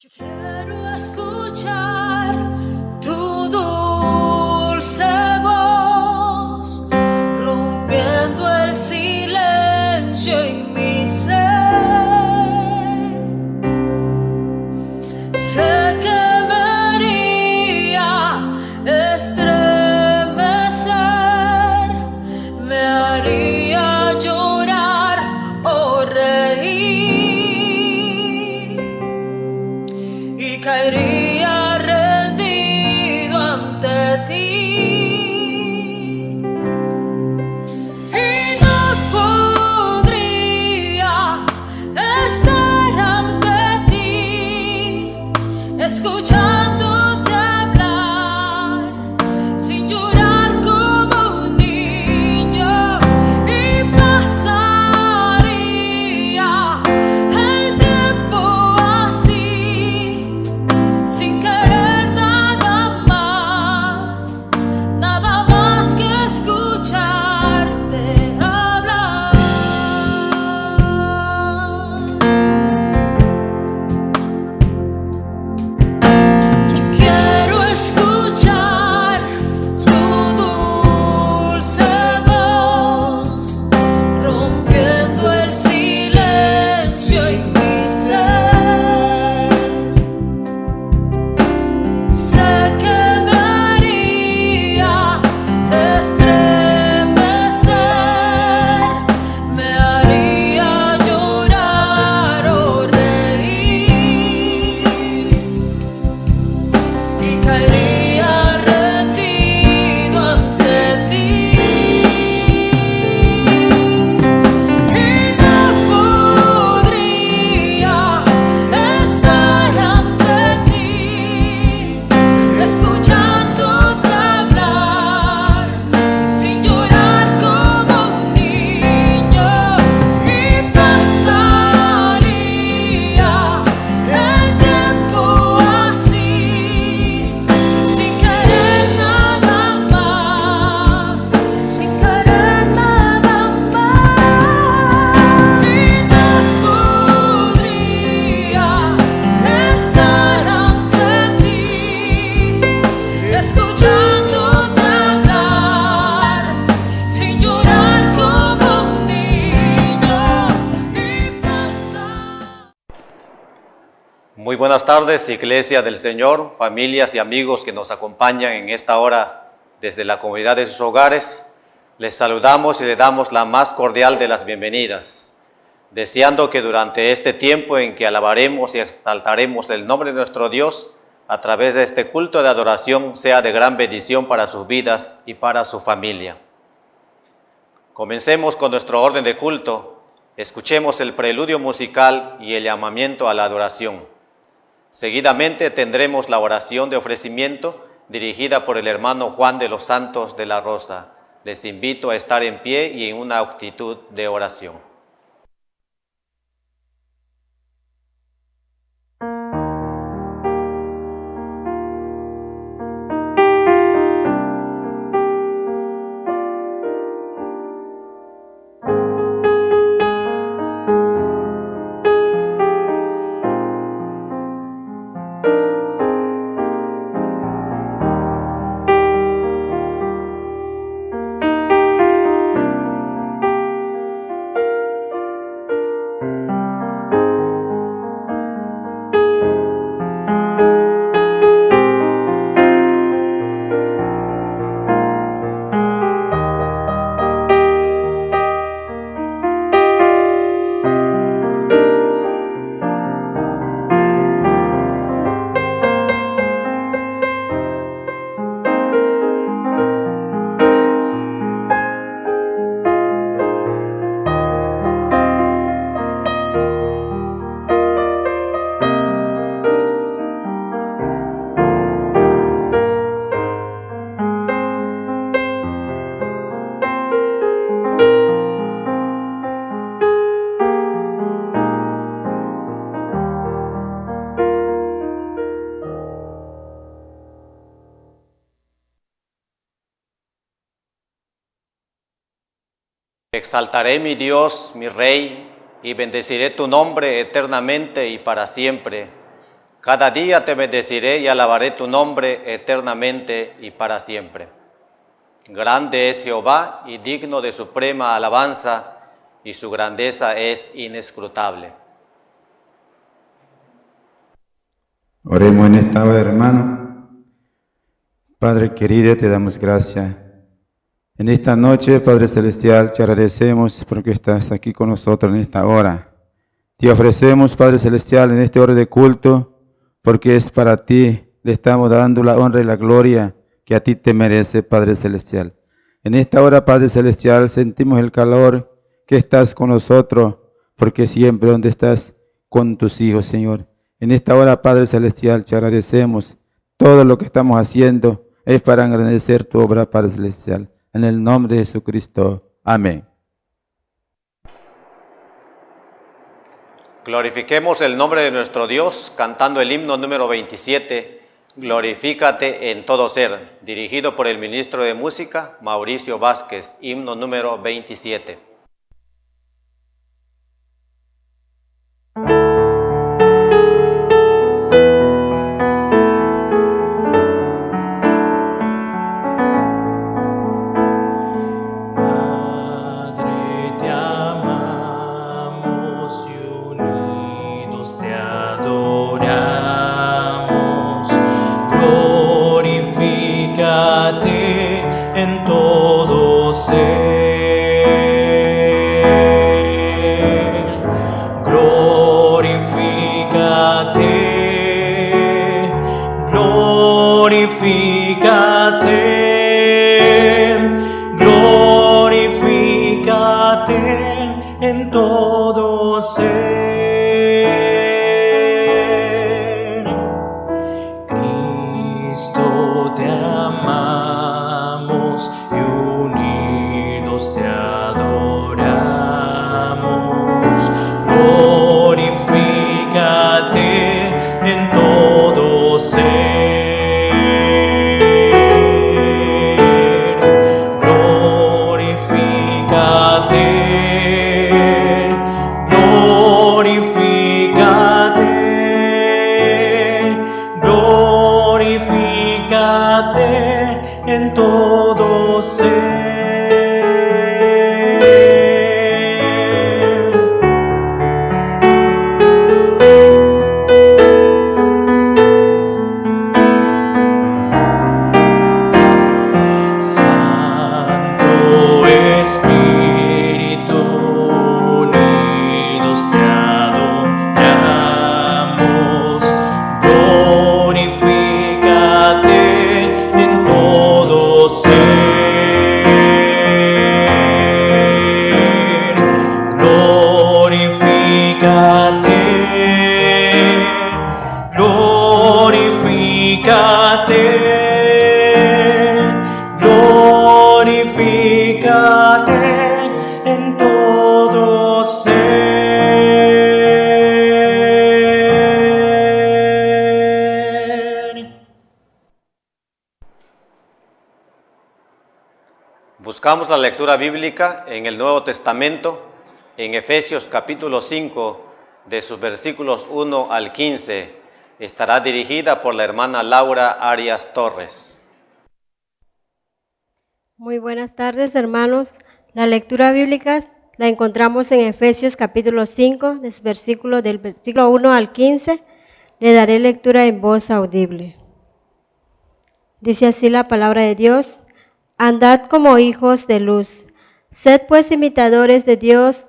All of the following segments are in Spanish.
Quiero escuchar tu dulce voz, rompiendo el silencio en mi ser. Sé que me haría estremecer, me haría llorar o reír, y caería rendido ante ti. Y no podría estar ante ti, escuchándote hablar, sin llorar como un niño, y pasaría el tiempo así, sin querer nada más que escucharte hablar. Yo quiero escuchar tu dulce voz, rompiendo el silencio en mi ser. Sé que me haría estremecer, me haría llorar o reír, y caería rendido ante ti. Y no podría estar ante ti, escuchándote hablar, sin llorar como un niño, y pasaría el tiempo así, sin querer nada más, sin querer nada más. Y no podría estar ante ti, escuchándote hablar, sin llorar como un niño, y pasar. Muy buenas tardes, Iglesia del Señor, familias y amigos que nos acompañan en esta hora desde la comunidad de sus hogares. Les saludamos y le damos la más cordial de las bienvenidas, deseando que durante este tiempo en que alabaremos y exaltaremos el nombre de nuestro Dios, a través de este culto de adoración, sea de gran bendición para sus vidas y para su familia. Comencemos con nuestro orden de culto. Escuchemos el preludio musical y el llamamiento a la adoración. Seguidamente tendremos la oración de ofrecimiento dirigida por el hermano Juan de los Santos de la Rosa. Les invito a estar en pie y en una actitud de oración. Exaltaré mi Dios, mi Rey, y bendeciré tu nombre eternamente y para siempre. Cada día te bendeciré y alabaré tu nombre eternamente y para siempre. Grande es Jehová y digno de suprema alabanza, y su grandeza es inescrutable. Oremos en esta hora, hermano. Padre querido, te damos gracias. En esta noche, Padre Celestial, te agradecemos porque estás aquí con nosotros en esta hora. Te ofrecemos, Padre Celestial, en esta hora de culto, porque es para ti. Le estamos dando la honra y la gloria que a ti te merece, Padre Celestial. En esta hora, Padre Celestial, sentimos el calor que estás con nosotros, porque siempre donde estás con tus hijos, Señor. En esta hora, Padre Celestial, te agradecemos. Todo lo que estamos haciendo es para engrandecer tu obra, Padre Celestial. En el nombre de Jesucristo. Amén. Glorifiquemos el nombre de nuestro Dios cantando el himno número 27, Glorifícate en todo ser, dirigido por el ministro de Música, Mauricio Vázquez, himno número 27. En todo ser, Cristo te amamos y unidos te adoramos. Glorifícate en todo ser. En todo ser. Santo Espíritu, unidos te adoramos. Glorifícate en todo ser. Glorifícate, glorifícate, glorifícate en todo ser. Buscamos la lectura bíblica en el Nuevo Testamento, en Efesios capítulo 5, de sus versículos 1 al 15. Estará dirigida por la hermana Laura Arias Torres. Muy buenas tardes, hermanos. La lectura bíblica la encontramos en Efesios capítulo 5, del versículo 1 al 15. Le daré lectura en voz audible. Dice así la palabra de Dios: Andad como hijos de luz. Sed pues imitadores de Dios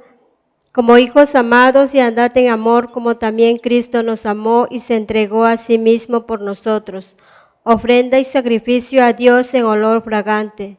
como hijos amados, y andad en amor como también Cristo nos amó y se entregó a sí mismo por nosotros, ofrenda y sacrificio a Dios en olor fragante.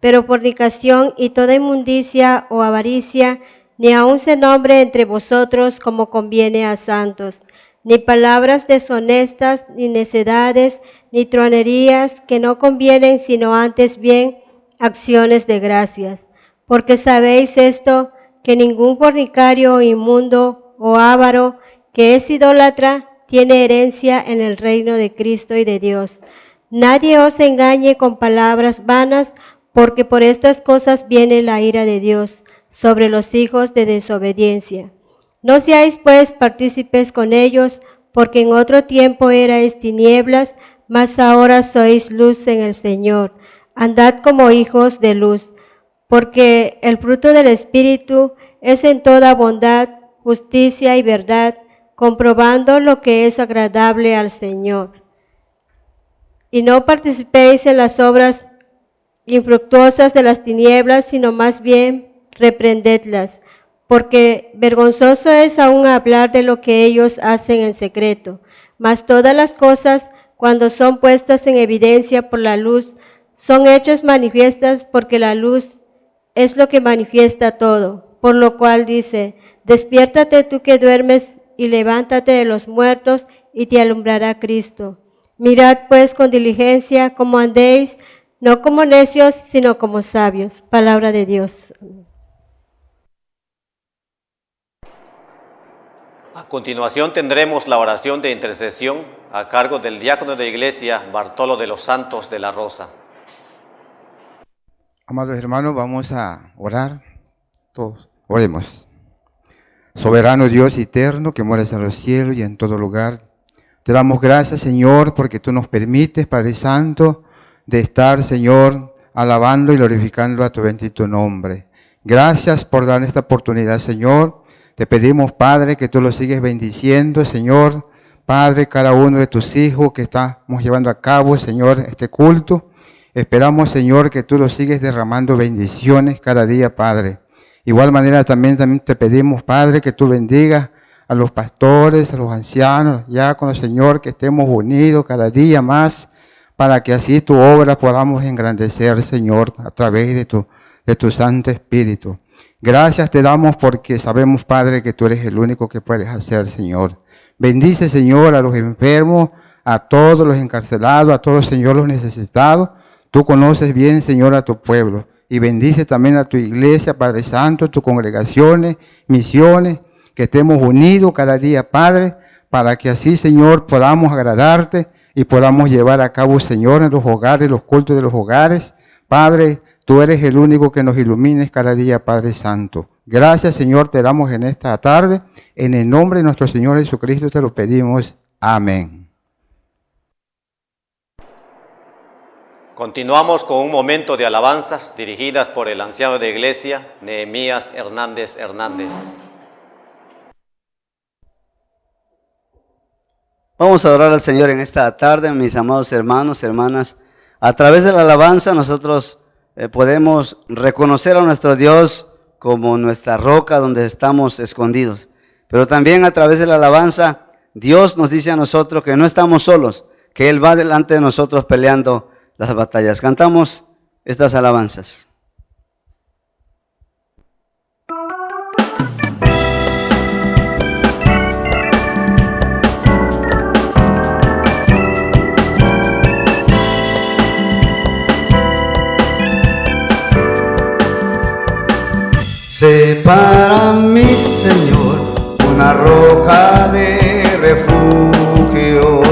Pero fornicación y toda inmundicia o avaricia ni aun se nombre entre vosotros como conviene a santos, ni palabras deshonestas, ni necedades, ni truanerías que no convienen, sino antes bien acciones de gracias. Porque sabéis esto, que ningún fornicario o inmundo o avaro que es idólatra tiene herencia en el reino de Cristo y de Dios. Nadie os engañe con palabras vanas, porque por estas cosas viene la ira de Dios sobre los hijos de desobediencia. No seáis pues partícipes con ellos, porque en otro tiempo erais tinieblas, mas ahora sois luz en el Señor. Andad como hijos de luz, porque el fruto del Espíritu es en toda bondad, justicia y verdad, comprobando lo que es agradable al Señor. Y no participéis en las obras infructuosas de las tinieblas, sino más bien reprendedlas, porque vergonzoso es aún hablar de lo que ellos hacen en secreto. Mas todas las cosas, cuando son puestas en evidencia por la luz, son hechas manifiestas, porque la luz es lo que manifiesta todo. Por lo cual dice: despiértate tú que duermes, y levántate de los muertos, y te alumbrará Cristo. Mirad pues con diligencia cómo andéis, no como necios, sino como sabios. Palabra de Dios. A continuación tendremos la oración de intercesión a cargo del diácono de iglesia Bartolo de los Santos de la Rosa. Amados hermanos, vamos a orar. Todos oremos. Soberano Dios eterno, que moras en los cielos y en todo lugar, te damos gracias, Señor, porque tú nos permites, Padre Santo, de estar, Señor, alabando y glorificando a tu bendito nombre. Gracias por dar esta oportunidad, Señor. Te pedimos, Padre, que tú lo sigues bendiciendo, Señor. Padre, cada uno de tus hijos que estamos llevando a cabo, Señor, este culto. Esperamos, Señor, que tú lo sigues derramando bendiciones cada día, Padre. Igual manera también te pedimos, Padre, que tú bendigas a los pastores, a los ancianos, ya con el Señor, que estemos unidos cada día más, para que así tu obra podamos engrandecer, Señor, a través de tu Santo Espíritu. Gracias te damos porque sabemos, Padre, que tú eres el único que puedes hacer, Señor. Bendice, Señor, a los enfermos, a todos los encarcelados, a todos, Señor, los necesitados. Tú conoces bien, Señor, a tu pueblo. Y bendice también a tu iglesia, Padre Santo, tus congregaciones, misiones, que estemos unidos cada día, Padre, para que así, Señor, podamos agradarte y podamos llevar a cabo, Señor, en los hogares, los cultos de los hogares. Padre, tú eres el único que nos ilumines cada día, Padre Santo. Gracias, Señor, te damos en esta tarde. En el nombre de nuestro Señor Jesucristo te lo pedimos. Amén. Continuamos con un momento de alabanzas dirigidas por el anciano de iglesia, Nehemías Hernández Hernández. Vamos a adorar al Señor en esta tarde, mis amados hermanos, hermanas. A través de la alabanza nosotros podemos reconocer a nuestro Dios como nuestra roca donde estamos escondidos. Pero también a través de la alabanza, Dios nos dice a nosotros que no estamos solos, que Él va delante de nosotros peleando las batallas. Cantamos estas alabanzas. Sé para mí, Señor, una roca de refugio,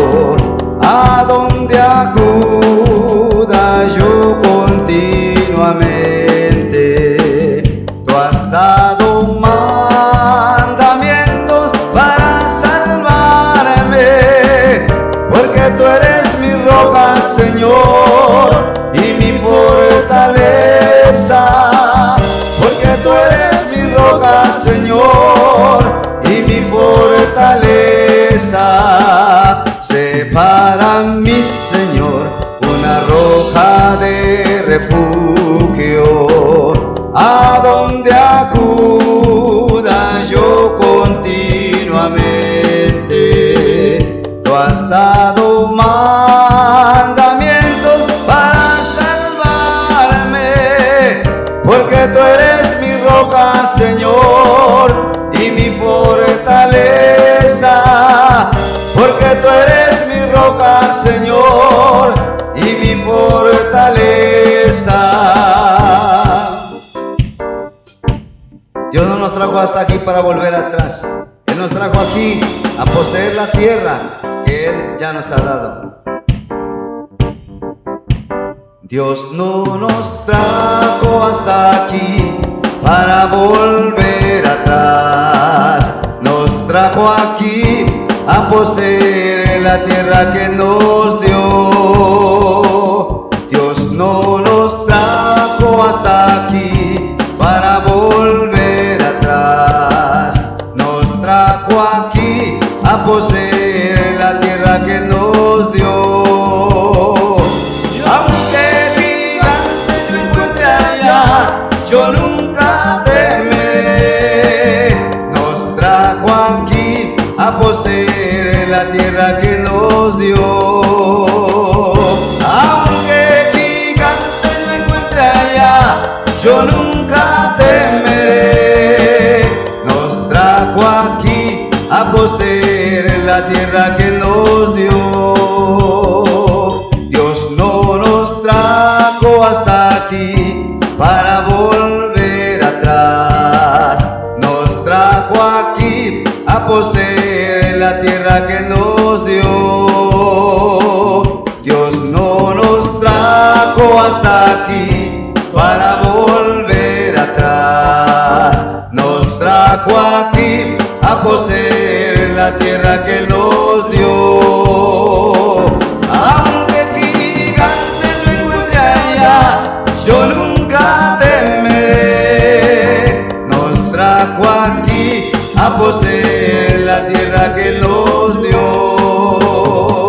a donde acuda yo continuamente. Tú has dado mandamientos para salvarme, porque tú eres mi roca, Señor, y mi fortaleza. Porque tú eres mi roca, Señor, y mi fortaleza. Sé para mí, Señor, una roca de refugio, a donde acuda yo continuamente. Tú has dado mandamientos para salvarme, porque tú eres mi roca, Señor, y mi fortaleza. Porque tú eres mi roca, Señor, y mi fortaleza. Dios no nos trajo hasta aquí para volver atrás. Él nos trajo aquí a poseer la tierra que Él ya nos ha dado. Dios no nos trajo hasta aquí para volver atrás. Nos trajo aquí a poseer la tierra que nos dio. Dios no nos trajo hasta aquí para volver atrás. Nos trajo aquí a poseer la tierra que nos dio. Aunque gigante se encuentre allá, yo nunca temeré. Nos trajo aquí a poseer la tierra que nos dio. Aunque gigante se encuentre allá, yo nunca temeré. Nos trajo aquí a poseer la tierra que nos dio. Dios no nos trajo hasta aquí para volver atrás. Nos trajo aquí a poseer la tierra que nos dio. Dios no nos trajo hasta aquí para volver atrás. Nos trajo aquí a poseer la tierra que nos dio. Aunque gigante se encuentre allá, yo nunca temeré. Nos trajo aquí a poseer la tierra que nos dio.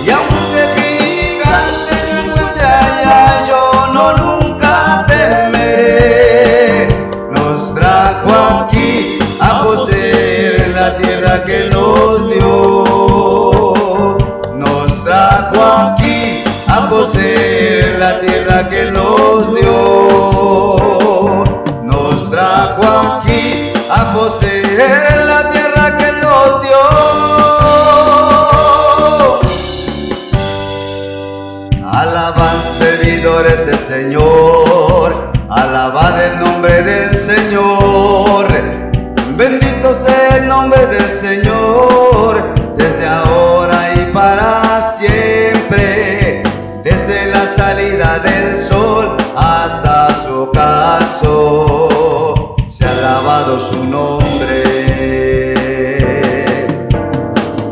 Y aunque gigante se encuentre allá, yo no nunca temeré. Nos trajo aquí a poseer la tierra que nos dio. Nos trajo aquí a poseer la tierra que nos dio. Nos trajo aquí a poseer la tierra que nos dio. Alabad servidores del Señor, alabad el nombre del Señor. Bendito sea el nombre del Señor, desde ahora y para siempre. Desde la salida del sol hasta su ocaso, se ha alabado su nombre.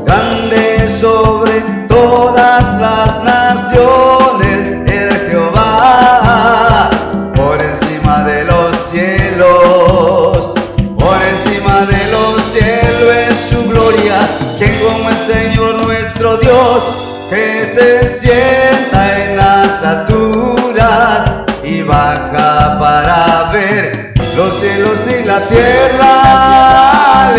Grande sobre todas las naciones, el Jehová, por encima de los cielos, por encima de los cielos es su gloria. Quien como el Señor nuestro Dios, que se sienta en las alturas y baja para ver los cielos y la tierra.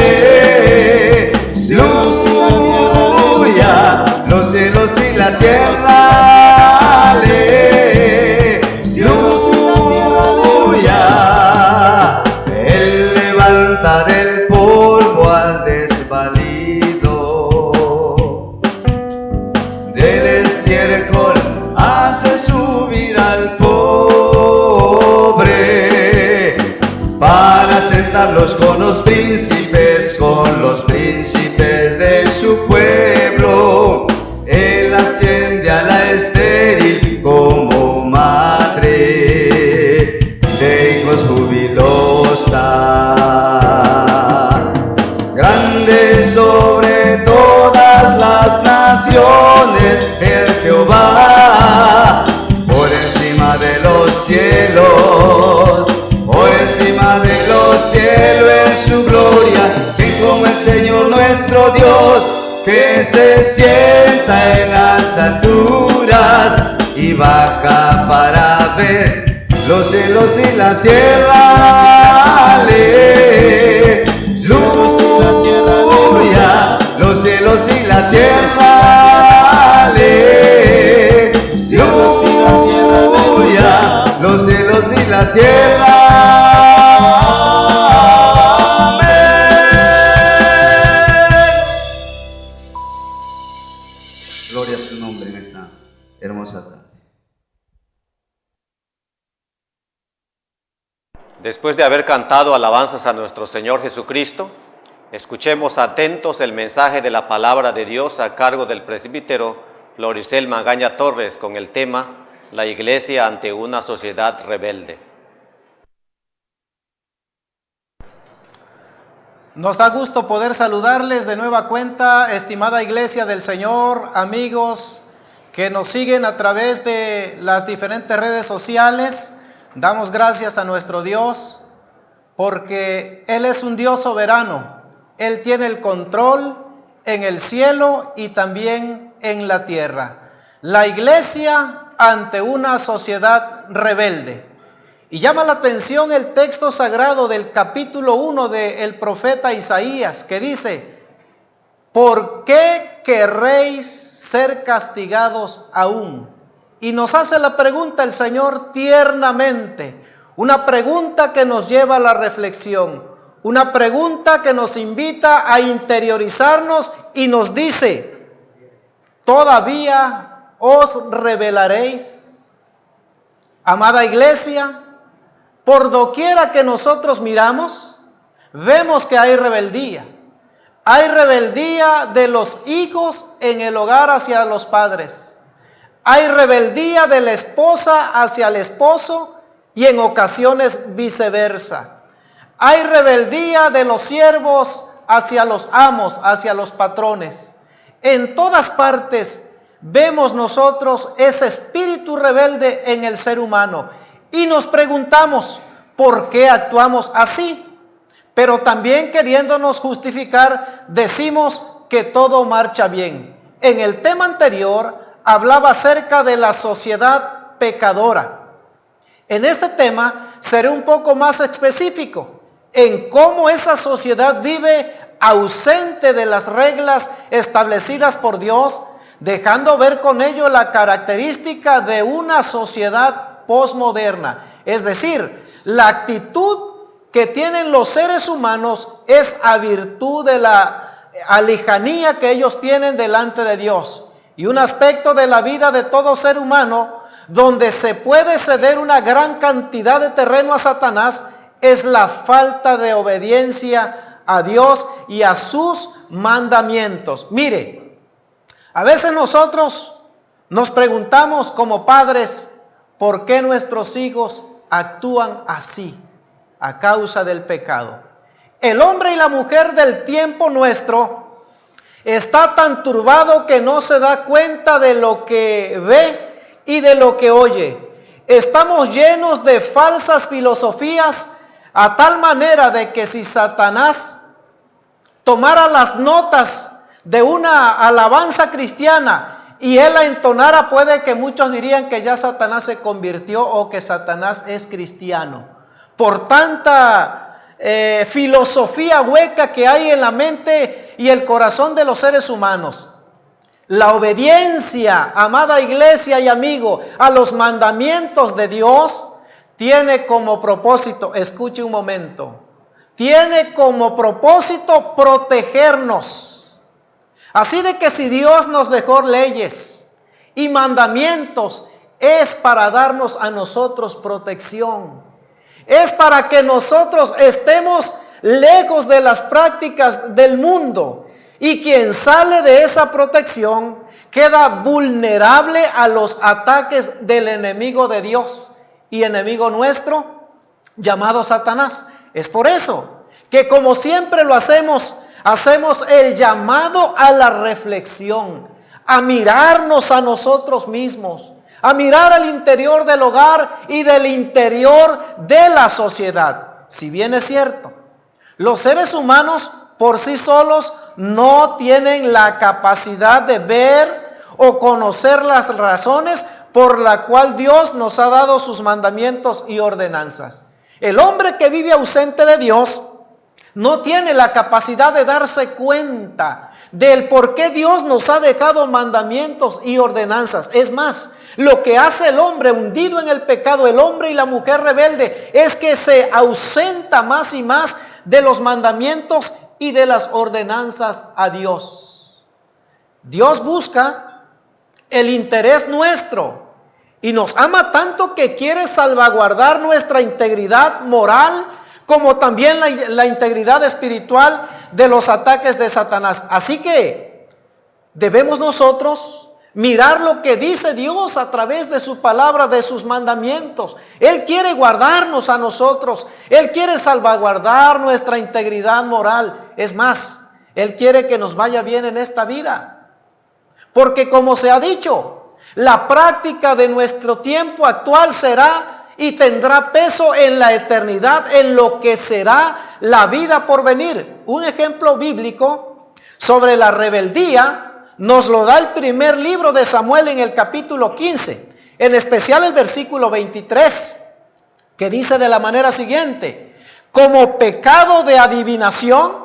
Aleluya, los cielos y la tierra. Aleluya, Él levanta del polvo al desvalido, del estiércol hace subir al pobre, para sentarlos con los príncipes de su pueblo. Él asciende a la estéril como madre de hijos jubilosa. Grande sobre todas las naciones el Jehová, por encima de los cielos, por encima de los cielos es su gloria. Que como el Señor nuestro Dios, que se sienta en las alturas y baja para ver los cielos y la tierra. Aleluya, los cielos y la tierra. Aleluya, los cielos y la tierra. Gloria a su nombre en esta hermosa tarde. Después de haber cantado alabanzas a nuestro Señor Jesucristo, escuchemos atentos el mensaje de la palabra de Dios a cargo del presbítero Floricel Magaña Torres con el tema La Iglesia ante una sociedad rebelde. Nos da gusto poder saludarles de nueva cuenta, estimada Iglesia del Señor, amigos que nos siguen a través de las diferentes redes sociales. Damos gracias a nuestro Dios porque Él es un Dios soberano. Él tiene el control en el cielo y también en la tierra. La Iglesia ante una sociedad rebelde. Y llama la atención el texto sagrado del capítulo 1 del profeta Isaías, que dice: ¿por qué querréis ser castigados aún? Y nos hace la pregunta el Señor tiernamente, una pregunta que nos lleva a la reflexión, una pregunta que nos invita a interiorizarnos y nos dice: ¿todavía os rebelaréis? Amada Iglesia, por doquiera que nosotros miramos, vemos que hay rebeldía. Hay rebeldía de los hijos en el hogar hacia los padres. Hay rebeldía de la esposa hacia el esposo y en ocasiones viceversa. Hay rebeldía de los siervos hacia los amos, hacia los patrones. En todas partes vemos nosotros ese espíritu rebelde en el ser humano. Y nos preguntamos, ¿por qué actuamos así? Pero también queriéndonos justificar, decimos que todo marcha bien. En el tema anterior hablaba acerca de la sociedad pecadora. En este tema seré un poco más específico en cómo esa sociedad vive ausente de las reglas establecidas por Dios, dejando ver con ello la característica de una sociedad posmoderna, es decir, la actitud que tienen los seres humanos es a virtud de la lejanía que ellos tienen delante de Dios, y un aspecto de la vida de todo ser humano donde se puede ceder una gran cantidad de terreno a Satanás es la falta de obediencia a Dios y a sus mandamientos. Mire, a veces nosotros nos preguntamos como padres, ¿por qué nuestros hijos actúan así a causa del pecado? El hombre y la mujer del tiempo nuestro está tan turbado que no se da cuenta de lo que ve y de lo que oye. Estamos llenos de falsas filosofías a tal manera de que si Satanás tomara las notas de una alabanza cristiana y él la entonara, puede que muchos dirían que ya Satanás se convirtió o que Satanás es cristiano. Por tanta filosofía hueca que hay en la mente y el corazón de los seres humanos. La obediencia, amada Iglesia y amigo, a los mandamientos de Dios tiene como propósito, escuche un momento, tiene como propósito protegernos. Así de que si Dios nos dejó leyes y mandamientos, es para darnos a nosotros protección. Es para que nosotros estemos lejos de las prácticas del mundo. Y quien sale de esa protección queda vulnerable a los ataques del enemigo de Dios y enemigo nuestro, llamado Satanás. Es por eso que, como siempre lo hacemos el llamado a la reflexión, a mirarnos a nosotros mismos, a mirar al interior del hogar y del interior de la sociedad. Si bien es cierto, los seres humanos por sí solos no tienen la capacidad de ver o conocer las razones por la cual Dios nos ha dado sus mandamientos y ordenanzas. El hombre que vive ausente de Dios no tiene la capacidad de darse cuenta del por qué Dios nos ha dejado mandamientos y ordenanzas. Es más, lo que hace el hombre hundido en el pecado, el hombre y la mujer rebelde, es que se ausenta más y más de los mandamientos y de las ordenanzas a Dios. Dios busca el interés nuestro y nos ama tanto que quiere salvaguardar nuestra integridad moral, como también la integridad espiritual de los ataques de Satanás. Así que debemos nosotros mirar lo que dice Dios a través de su palabra, de sus mandamientos. Él quiere guardarnos a nosotros, Él quiere salvaguardar nuestra integridad moral. Es más, Él quiere que nos vaya bien en esta vida. Porque como se ha dicho, la práctica de nuestro tiempo actual será y tendrá peso en la eternidad, en lo que será la vida por venir. Un ejemplo bíblico sobre la rebeldía nos lo da el primer libro de Samuel en el capítulo 15, en especial el versículo 23, que dice de la manera siguiente: como pecado de adivinación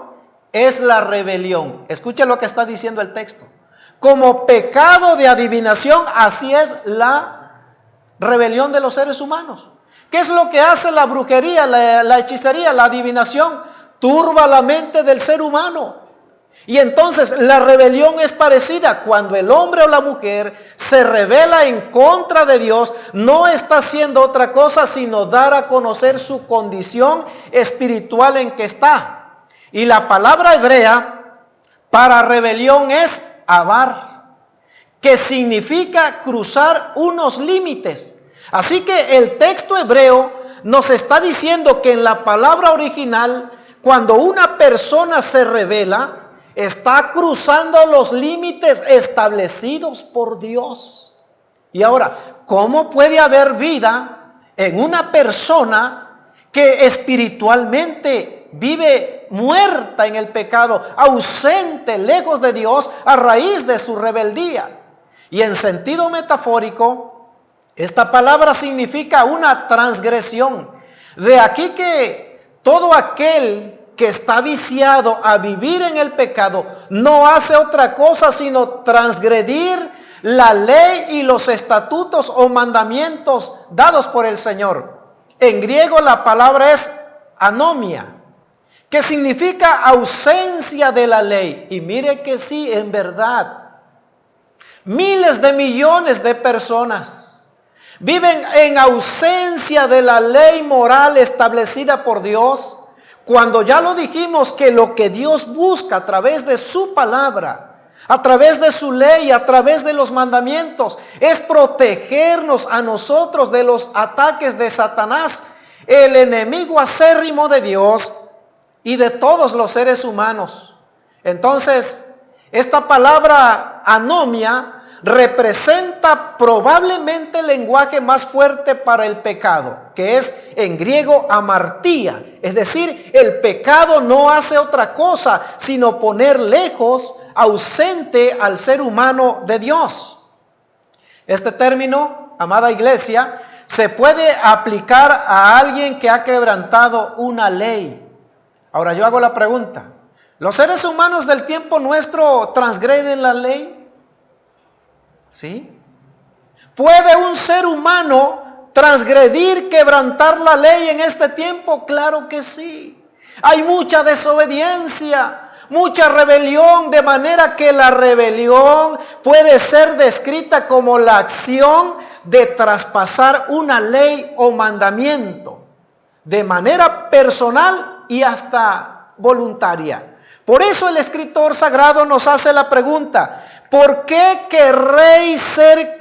es la rebelión. Escuche lo que está diciendo el texto. Como pecado de adivinación, así es la rebelión de los seres humanos. ¿Qué es lo que hace la brujería, la hechicería, la adivinación? Turba la mente del ser humano. Y entonces la rebelión es parecida. Cuando el hombre o la mujer se rebela en contra de Dios, no está haciendo otra cosa sino dar a conocer su condición espiritual en que está. Y la palabra hebrea para rebelión es avar, que significa cruzar unos límites. Así que el texto hebreo nos está diciendo que en la palabra original, cuando una persona se rebela, está cruzando los límites establecidos por Dios. Y ahora, ¿cómo puede haber vida en una persona que espiritualmente vive muerta en el pecado, ausente, lejos de Dios, a raíz de su rebeldía? Y en sentido metafórico, esta palabra significa una transgresión. De aquí que todo aquel que está viciado a vivir en el pecado no hace otra cosa sino transgredir la ley y los estatutos o mandamientos dados por el Señor. En griego la palabra es anomia, que significa ausencia de la ley. Y mire que sí, en verdad, miles de millones de personas viven en ausencia de la ley moral establecida por Dios, cuando ya lo dijimos que lo que Dios busca a través de su palabra, a través de su ley, a través de los mandamientos, es protegernos a nosotros de los ataques de Satanás, el enemigo acérrimo de Dios y de todos los seres humanos. Entonces, esta palabra anomia representa probablemente el lenguaje más fuerte para el pecado, que es en griego amartía. Es decir, el pecado no hace otra cosa sino poner lejos, ausente al ser humano de Dios. Este término, amada iglesia, se puede aplicar a alguien que ha quebrantado una ley. Ahora yo hago la pregunta: ¿los seres humanos del tiempo nuestro transgreden la ley? ¿Sí? ¿Puede un ser humano transgredir, quebrantar la ley en este tiempo? Claro que sí. Hay mucha desobediencia, mucha rebelión, de manera que la rebelión puede ser descrita como la acción de traspasar una ley o mandamiento de manera personal y hasta voluntaria. Por eso el escritor sagrado nos hace la pregunta: ¿por qué querréis ser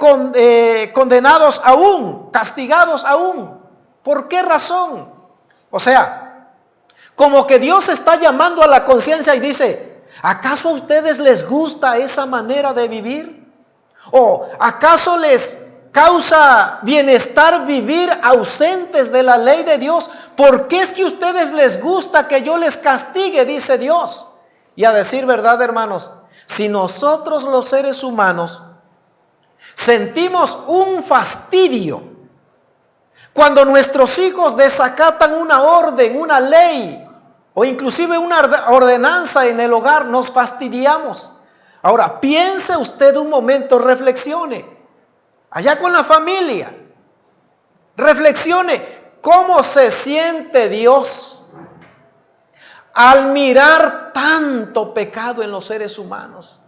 condenados aún, castigados aún? ¿Por qué razón? O sea, como que Dios está llamando a la conciencia y dice: ¿acaso a ustedes les gusta esa manera de vivir? ¿O acaso les causa bienestar vivir ausentes de la ley de Dios? ¿Por qué es que a ustedes les gusta que yo les castigue? Dice Dios. Y a decir verdad, hermanos, si nosotros los seres humanos sentimos un fastidio cuando nuestros hijos desacatan una orden, una ley o inclusive una ordenanza en el hogar, nos fastidiamos. Ahora, piense usted un momento, reflexione. Allá con la familia, reflexione cómo se siente Dios al mirar tanto pecado en los seres humanos,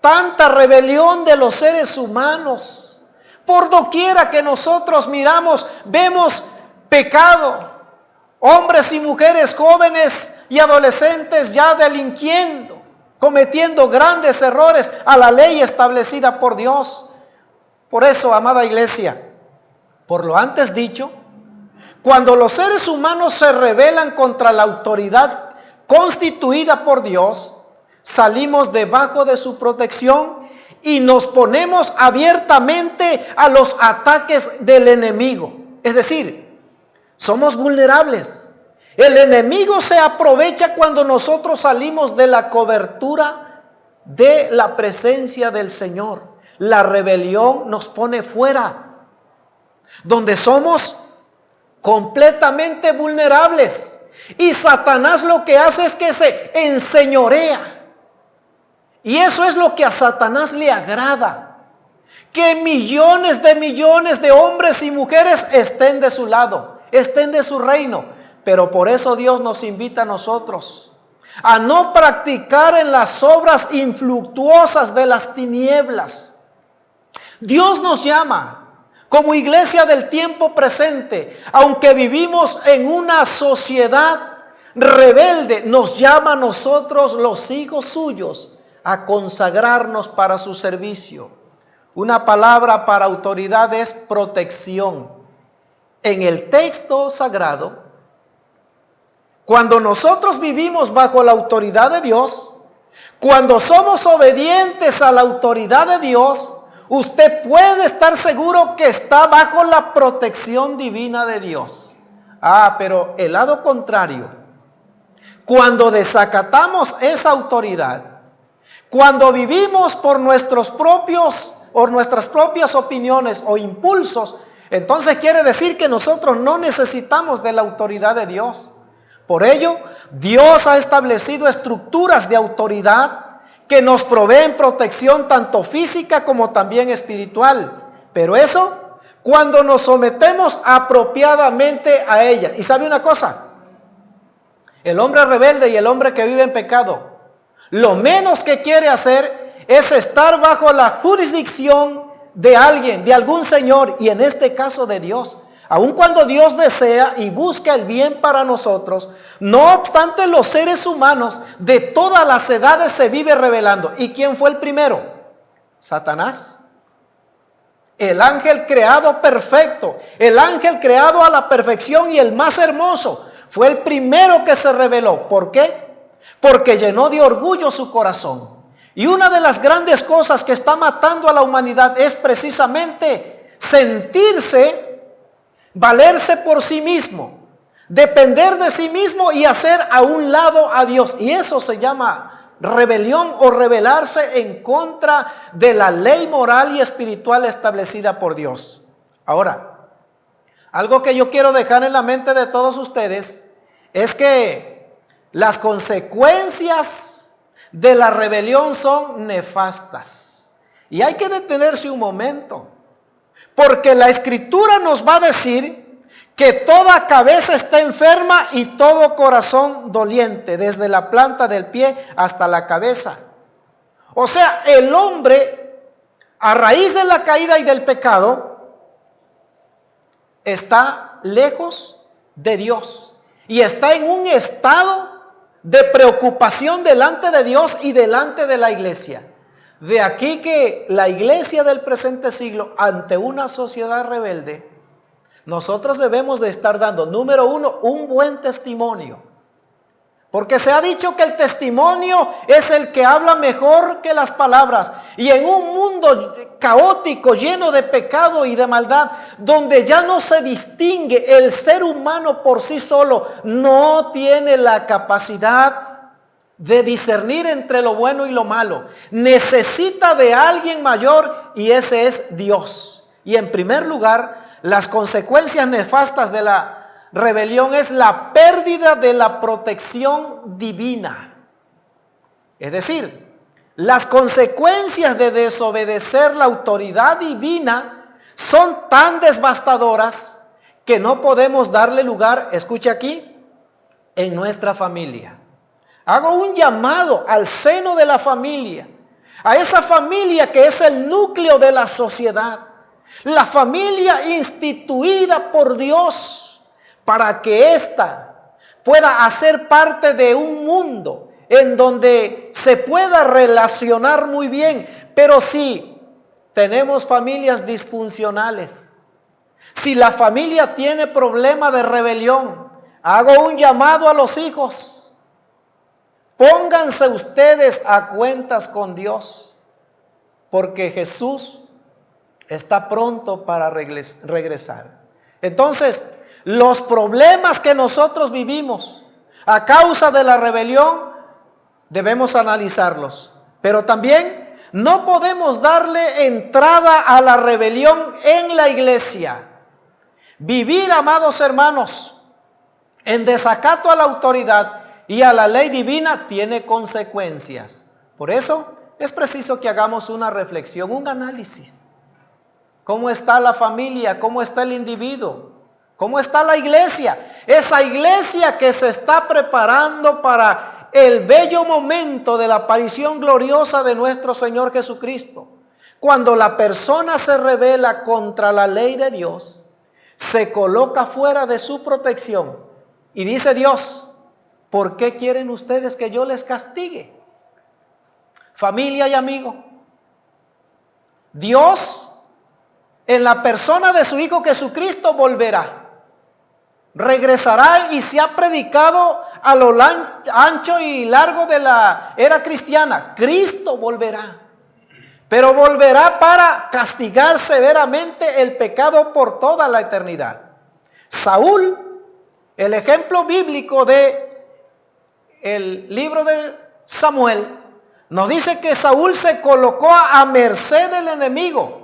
tanta rebelión de los seres humanos. Por doquiera que nosotros miramos, vemos pecado. Hombres y mujeres, jóvenes y adolescentes ya delinquiendo, cometiendo grandes errores a la ley establecida por Dios. Por eso, amada iglesia, por lo antes dicho, cuando los seres humanos se rebelan contra la autoridad constituida por Dios, salimos debajo de su protección y nos ponemos abiertamente a los ataques del enemigo. Es decir, somos vulnerables. El enemigo se aprovecha cuando nosotros salimos de la cobertura de la presencia del Señor. La rebelión nos pone fuera, donde somos completamente vulnerables. Y Satanás lo que hace es que se enseñorea. Y eso es lo que a Satanás le agrada. Que millones de hombres y mujeres estén de su lado, estén de su reino. Pero por eso Dios nos invita a nosotros a no practicar en las obras infructuosas de las tinieblas. Dios nos llama como iglesia del tiempo presente, aunque vivimos en una sociedad rebelde, nos llama a nosotros, los hijos suyos, a consagrarnos para su servicio. Una palabra para autoridad es protección. En el texto sagrado, cuando nosotros vivimos bajo la autoridad de Dios, cuando somos obedientes a la autoridad de Dios, usted puede estar seguro que está bajo la protección divina de Dios. Pero el lado contrario, cuando desacatamos esa autoridad, cuando vivimos por nuestras propias opiniones o impulsos, entonces quiere decir que nosotros no necesitamos de la autoridad de Dios. Por ello, Dios ha establecido estructuras de autoridad que nos proveen protección tanto física como también espiritual. Pero eso, cuando nos sometemos apropiadamente a ella. Y sabe una cosa, el hombre rebelde y el hombre que vive en pecado, lo menos que quiere hacer es estar bajo la jurisdicción de alguien, de algún señor, y en este caso de Dios. Aun cuando Dios desea y busca el bien para nosotros, no obstante los seres humanos de todas las edades se vive rebelando. ¿Y quién fue el primero? Satanás. El ángel creado perfecto, el ángel creado a la perfección y el más hermoso, fue el primero que se rebeló. ¿Por qué? Porque llenó de orgullo su corazón. Y una de las grandes cosas que está matando a la humanidad es precisamente sentirse, valerse por sí mismo, depender de sí mismo y hacer a un lado a Dios. Y eso se llama rebelión o rebelarse en contra de la ley moral y espiritual establecida por Dios. Ahora, algo que yo quiero dejar en la mente de todos ustedes es que las consecuencias de la rebelión son nefastas. Y hay que detenerse un momento, porque la Escritura nos va a decir que toda cabeza está enferma y todo corazón doliente, desde la planta del pie hasta la cabeza. O sea, el hombre, a raíz de la caída y del pecado, está lejos de Dios y está en un estado de preocupación delante de Dios y delante de la iglesia. De aquí que la iglesia del presente siglo, ante una sociedad rebelde, nosotros debemos de estar dando, número uno, un buen testimonio. Porque se ha dicho que el testimonio es el que habla mejor que las palabras. Y en un mundo caótico, lleno de pecado y de maldad, donde ya no se distingue, el ser humano por sí solo no tiene la capacidad de discernir entre lo bueno y lo malo. Necesita de alguien mayor y ese es Dios. Y en primer lugar, las consecuencias nefastas de la rebelión es la pérdida de la protección divina. Es decir, las consecuencias de desobedecer la autoridad divina son tan devastadoras que no podemos darle lugar, escuche aquí, en nuestra familia. Hago un llamado al seno de la familia, a esa familia que es el núcleo de la sociedad, la familia instituida por Dios, para que ésta pueda hacer parte de un mundo en donde se pueda relacionar muy bien. Pero si tenemos familias disfuncionales, si la familia tiene problema de rebelión, hago un llamado a los hijos. pónganse ustedes a cuentas con Dios, porque Jesús está pronto para regresar. Entonces, los problemas que nosotros vivimos a causa de la rebelión, debemos analizarlos. Pero también no podemos darle entrada a la rebelión en la iglesia. Vivir, amados hermanos, en desacato a la autoridad y a la ley divina tiene consecuencias. Por eso es preciso que hagamos una reflexión, un análisis. ¿Cómo está la familia? ¿Cómo está el individuo? ¿Cómo está la iglesia? Esa iglesia que se está preparando para el bello momento de la aparición gloriosa de nuestro Señor Jesucristo. Cuando la persona se rebela contra la ley de Dios, se coloca fuera de su protección y dice Dios, ¿por qué quieren ustedes que yo les castigue? Familia y amigo, Dios en la persona de su Hijo Jesucristo volverá, regresará, y se ha predicado a lo ancho y largo de la era cristiana. Cristo volverá, pero volverá para castigar severamente el pecado por toda la eternidad. Saúl, el ejemplo bíblico de el libro de Samuel, nos dice que Saúl se colocó a merced del enemigo,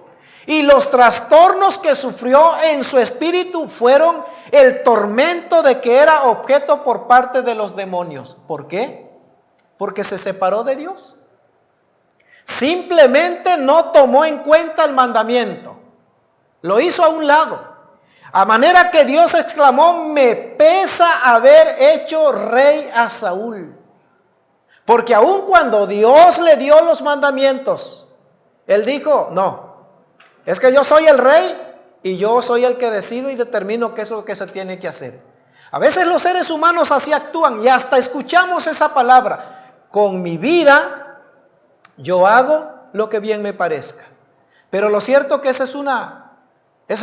y los trastornos que sufrió en su espíritu fueron el tormento de que era objeto por parte de los demonios. ¿Por qué? Porque se separó de Dios. Simplemente no tomó en cuenta el mandamiento. Lo hizo a un lado. A manera que Dios exclamó, me pesa haber hecho rey a Saúl. Porque aun cuando Dios le dio los mandamientos, él dijo, no, es que yo soy el rey y yo soy el que decido y determino qué es lo que se tiene que hacer. A veces los seres humanos así actúan y hasta escuchamos esa palabra. Con mi vida yo hago lo que bien me parezca. Pero lo cierto es que ese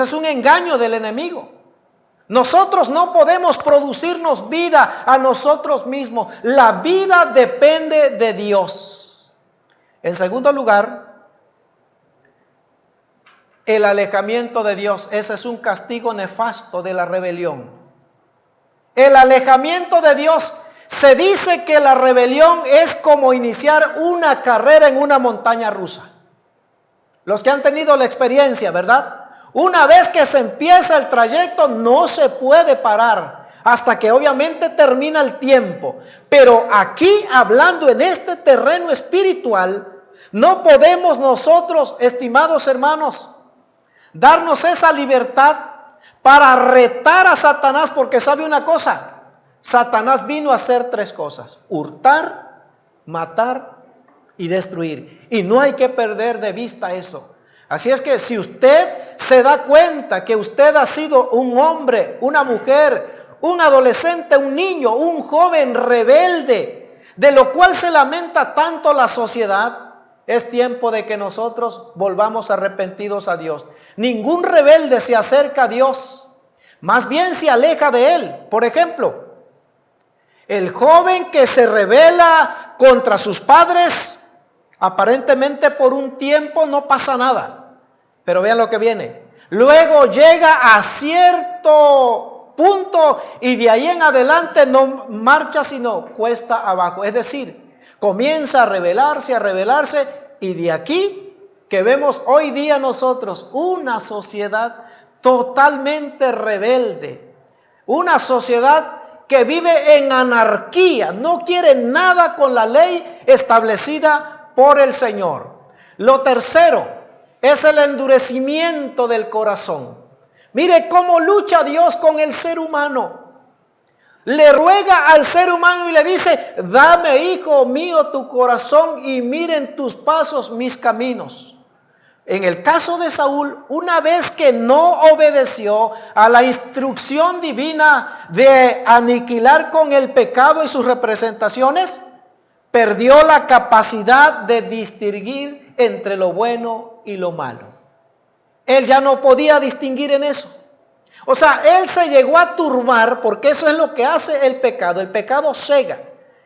es un engaño del enemigo. Nosotros no podemos producirnos vida a nosotros mismos. La vida depende de Dios. En segundo lugar, el alejamiento de Dios. Ese es un castigo nefasto de la rebelión. El alejamiento de Dios. Se dice que la rebelión es como iniciar una carrera en una montaña rusa. Los que han tenido la experiencia, ¿verdad? Una vez que se empieza el trayecto, no se puede parar hasta que obviamente termina el tiempo. Pero aquí, hablando en este terreno espiritual, no podemos nosotros, estimados hermanos, darnos esa libertad para retar a Satanás, porque sabe una cosa, Satanás vino a hacer tres cosas: hurtar, matar y destruir. Y no hay que perder de vista eso. Así es que si usted se da cuenta que usted ha sido un hombre, una mujer, un adolescente, un niño, un joven rebelde, de lo cual se lamenta tanto la sociedad, es tiempo de que nosotros volvamos arrepentidos a Dios. Ningún rebelde se acerca a Dios, más bien se aleja de Él. Por ejemplo, el joven que se rebela contra sus padres, aparentemente por un tiempo no pasa nada. Pero vean lo que viene. Luego llega a cierto punto y de ahí en adelante no marcha sino cuesta abajo. Es decir, comienza a rebelarse y de aquí que vemos hoy día nosotros una sociedad totalmente rebelde. Una sociedad que vive en anarquía, no quiere nada con la ley establecida por el Señor. Lo tercero es el endurecimiento del corazón. Mire cómo lucha Dios con el ser humano. Le ruega al ser humano y le dice: dame, hijo mío, tu corazón y miren tus pasos mis caminos. En el caso de Saúl, una vez que no obedeció a la instrucción divina de aniquilar con el pecado y sus representaciones, perdió la capacidad de distinguir entre lo bueno y lo malo. Él ya no podía distinguir en eso. O sea, él se llegó a turbar, porque eso es lo que hace el pecado. El pecado cega.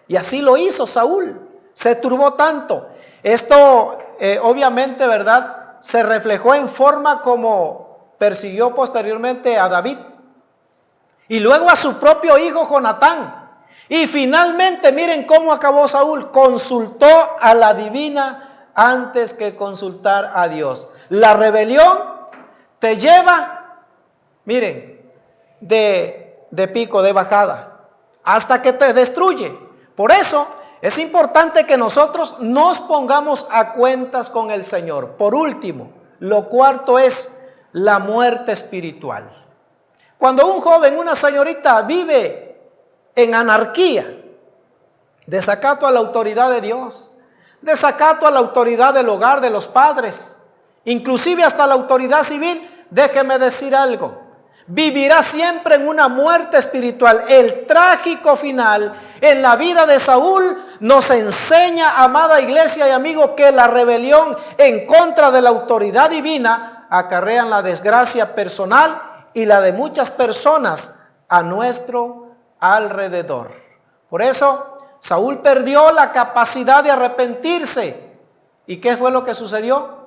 Y así lo hizo Saúl. Se turbó tanto. Esto obviamente, ¿verdad?, se reflejó en forma como persiguió posteriormente a David. Y luego a su propio hijo Jonatán. Y finalmente, miren cómo acabó Saúl. Consultó a la divina antes que consultar a Dios. La rebelión te lleva, miren, de pico, de bajada, hasta que te destruye. Por eso es importante que nosotros nos pongamos a cuentas con el Señor. Por último, lo cuarto es la muerte espiritual. Cuando un joven, una señorita vive en anarquía, desacato a la autoridad de Dios, desacato a la autoridad del hogar, de los padres, inclusive hasta la autoridad civil, déjeme decir algo, vivirá siempre en una muerte espiritual. El trágico final en la vida de Saúl nos enseña, amada iglesia y amigo, que la rebelión en contra de la autoridad divina acarrean la desgracia personal y la de muchas personas a nuestro alrededor. Por eso Saúl perdió la capacidad de arrepentirse. ¿Y qué fue lo que sucedió?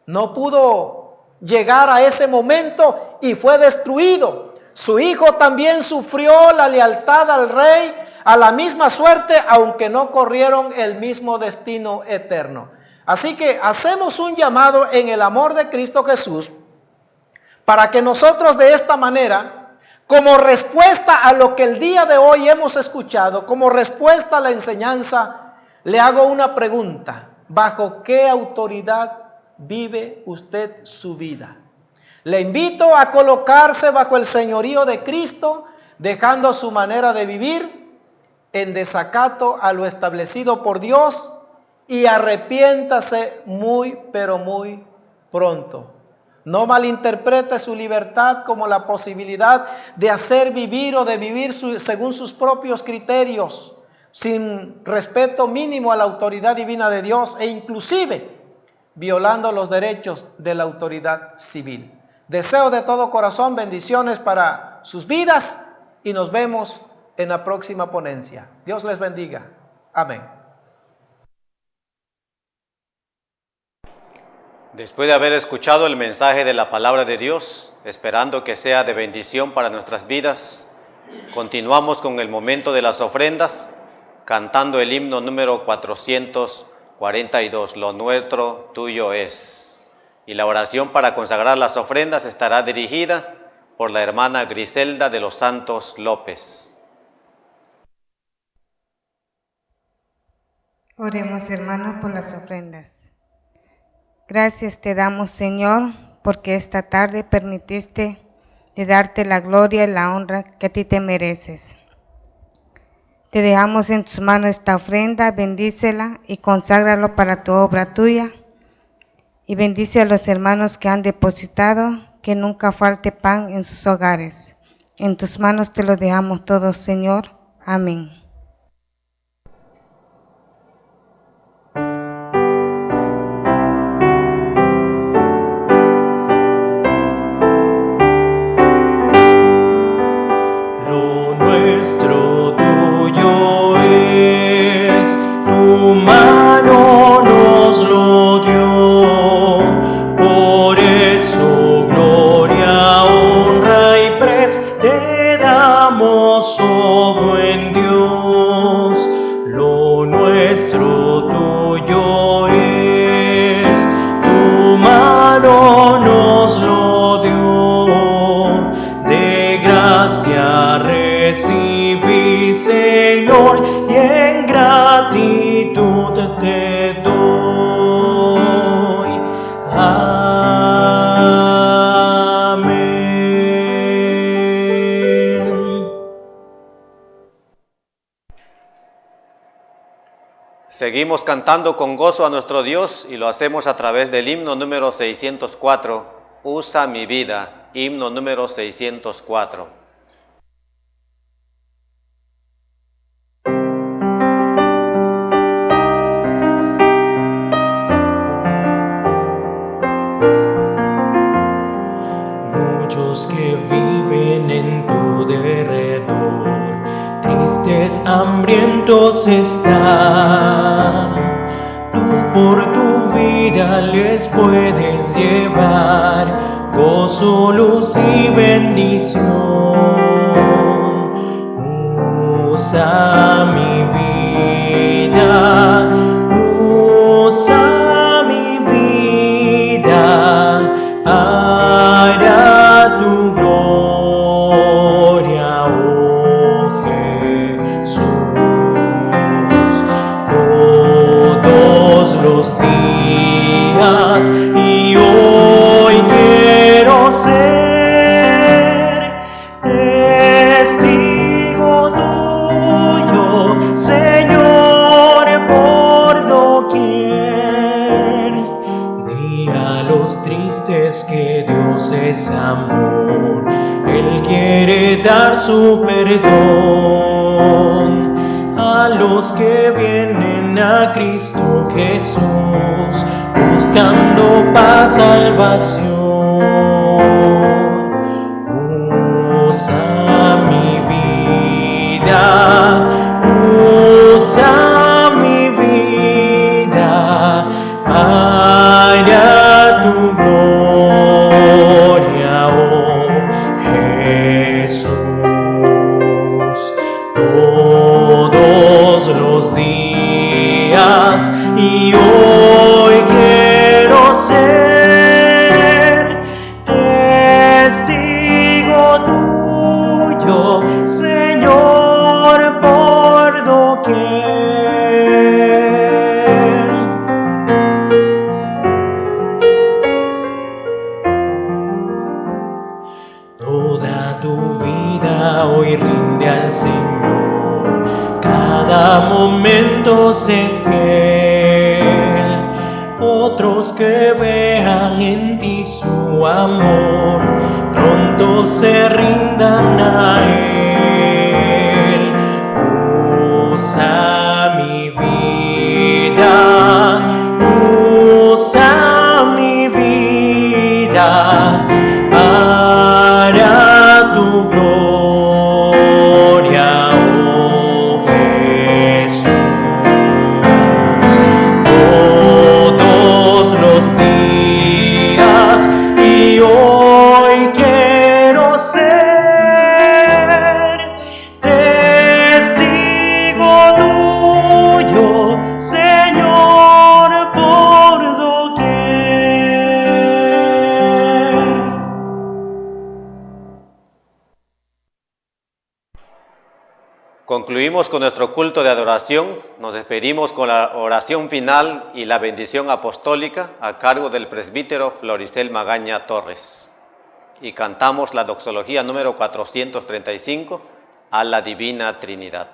No pudo llegar a ese momento y fue destruido. Su hijo también sufrió la lealtad al rey, a la misma suerte, aunque no corrieron el mismo destino eterno. Así que hacemos un llamado en el amor de Cristo Jesús para que nosotros de esta manera, como respuesta a lo que el día de hoy hemos escuchado, como respuesta a la enseñanza, le hago una pregunta: ¿bajo qué autoridad vive usted su vida? Le invito a colocarse bajo el señorío de Cristo, dejando su manera de vivir en desacato a lo establecido por Dios, y arrepiéntase muy, pero muy pronto. No malinterprete su libertad como la posibilidad de hacer vivir o de vivir según sus propios criterios, sin respeto mínimo a la autoridad divina de Dios e inclusive violando los derechos de la autoridad civil. Deseo de todo corazón bendiciones para sus vidas y nos vemos en la próxima ponencia. Dios les bendiga. Amén. Después de haber escuchado el mensaje de la palabra de Dios, esperando que sea de bendición para nuestras vidas, continuamos con el momento de las ofrendas, cantando el himno número 442, Lo nuestro tuyo es. Y la oración para consagrar las ofrendas estará dirigida por la hermana Griselda de los Santos López. Oremos, hermanos, por las ofrendas. Gracias te damos, Señor, porque esta tarde permitiste de darte la gloria y la honra que a ti te mereces. Te dejamos en tus manos esta ofrenda, bendícela y conságralo para tu obra tuya. Y bendice a los hermanos que han depositado, que nunca falte pan en sus hogares. En tus manos te lo dejamos todos, Señor. Amén. Lo nuestro tuyo es, tu mano nos lo dio. Por eso gloria, honra y pres te damos, oh buen Dios. Lo nuestro tuyo es, tu mano nos lo dio. De gracia recibí, Señor, y en gratitud te doy. Amén. Seguimos cantando con gozo a nuestro Dios y lo hacemos a través del himno número 604, Usa mi vida, himno número 604. Muchos que viven en tu derredor, triste tristes, hambrientos están. Tú por tu vida les puedes llevar gozo, luz y bendición. Usa mi vida, usa mi vida para tu gloria, oh Jesús. Todos los días y hoy quiero ser testigo tuyo, Señor, por doquier. Di a los tristes que Dios es amor, Él quiere dar su perdón a los que vienen a Cristo Jesús, buscando paz, salvación. Usa mi vida, usa mi vida para tu gloria, oh Jesús. Todos los días y hoy quiero ser testigo tuyo, Señor, por doquier. Toda tu vida hoy rinde al Señor, cada momento sé fiel. Otros que vean en ti su amor, pronto se rindan a Él. Usa mi vida, usa mi vida para tu gloria, oh Jesús. Todos los días y hoy quiero ser testigo tuyo, Señor, por doquier. Concluimos con nuestro culto de adoración. Nos despedimos con la oración final y la bendición apostólica a cargo del presbítero Floricel Magaña Torres. Y cantamos la doxología número 435 a la Divina Trinidad.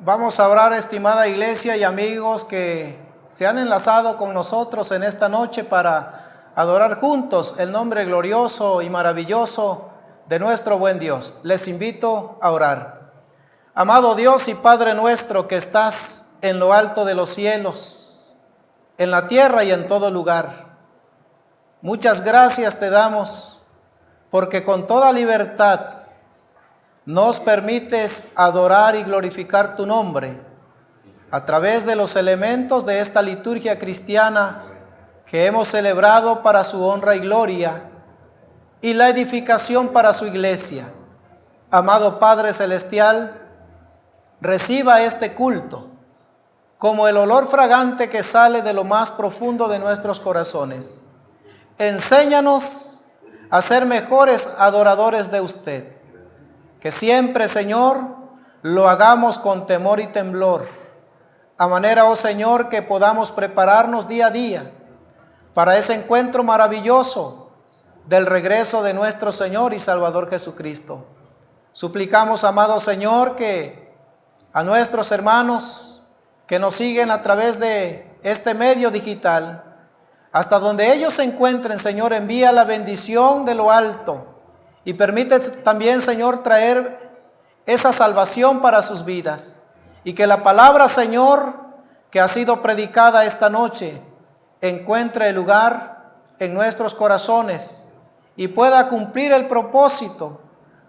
Vamos a orar, estimada iglesia y amigos que se han enlazado con nosotros en esta noche para adorar juntos el nombre glorioso y maravilloso de nuestro buen Dios. Les invito a orar. Amado Dios y Padre nuestro que estás en lo alto de los cielos, en la tierra y en todo lugar, muchas gracias te damos porque con toda libertad nos permites adorar y glorificar tu nombre a través de los elementos de esta liturgia cristiana que hemos celebrado para su honra y gloria y la edificación para su iglesia. Amado Padre Celestial, reciba este culto como el olor fragante que sale de lo más profundo de nuestros corazones. Enséñanos a ser mejores adoradores de usted. Que siempre, Señor, lo hagamos con temor y temblor, a manera, oh Señor, que podamos prepararnos día a día para ese encuentro maravilloso del regreso de nuestro Señor y Salvador Jesucristo. Suplicamos, amado Señor, que a nuestros hermanos que nos siguen a través de este medio digital, hasta donde ellos se encuentren, Señor, envía la bendición de lo alto y permite también, Señor, traer esa salvación para sus vidas. Y que la palabra, Señor, que ha sido predicada esta noche, encuentre lugar en nuestros corazones y pueda cumplir el propósito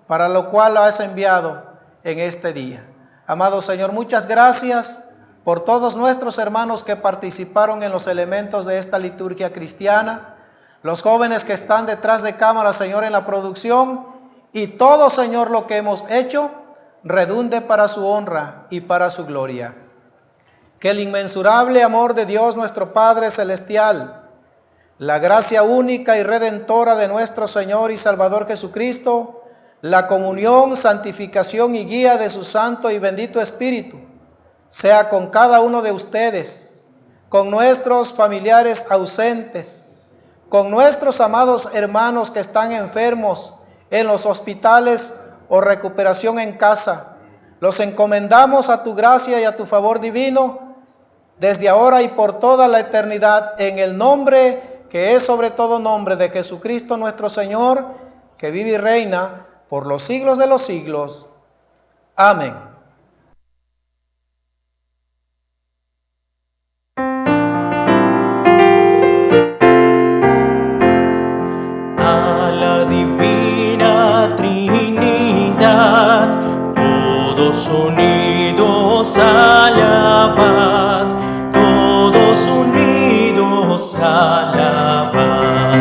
para lo cual lo has enviado en este día. Amado Señor, muchas gracias por todos nuestros hermanos que participaron en los elementos de esta liturgia cristiana, los jóvenes que están detrás de cámara, Señor, en la producción, y todo, Señor, lo que hemos hecho redunde para su honra y para su gloria. Que el inmensurable amor de Dios nuestro Padre Celestial, la gracia única y redentora de nuestro Señor y Salvador Jesucristo, la comunión, santificación y guía de su Santo y bendito Espíritu, sea con cada uno de ustedes, con nuestros familiares ausentes, con nuestros amados hermanos que están enfermos en los hospitales o recuperación en casa. Los encomendamos a tu gracia y a tu favor divino, desde ahora y por toda la eternidad, en el nombre que es sobre todo nombre de Jesucristo nuestro Señor, que vive y reina por los siglos de los siglos. Amén. A la divina Trinidad, todos unidos alabad, todos unidos alabad,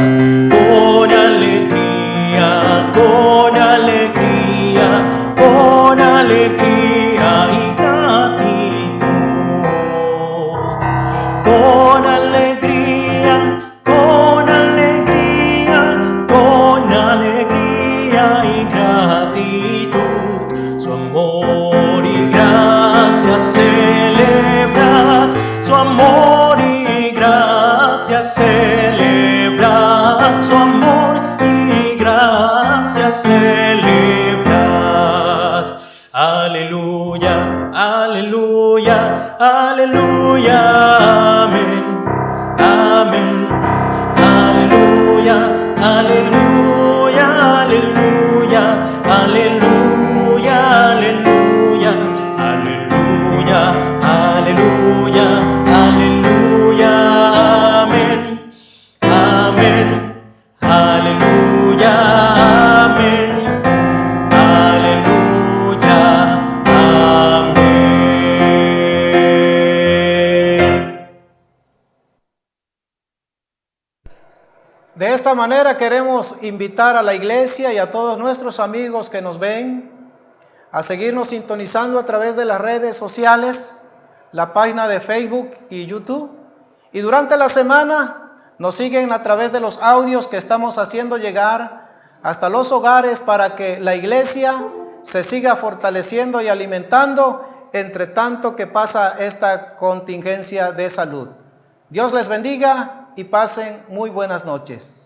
con alegría, con alegría, con alegría y gratitud, con alegría, con alegría, con alegría y gratitud, su amor y gracia celebrad, su amor y gracia celebrad, su amor y gracia celebrad. Aleluya, aleluya, aleluya, amén, amén. Aleluya, aleluya, aleluya, aleluya, aleluya, aleluya, aleluya, aleluya, amén, amén, aleluya, amén, aleluya, amén. De esta manera queremos invitar a la iglesia y a todos nuestros amigos que nos ven a seguirnos sintonizando a través de las redes sociales, la página de Facebook y YouTube. Y durante la semana nos siguen a través de los audios que estamos haciendo llegar hasta los hogares para que la iglesia se siga fortaleciendo y alimentando entre tanto que pasa esta contingencia de salud. Dios les bendiga y pasen muy buenas noches.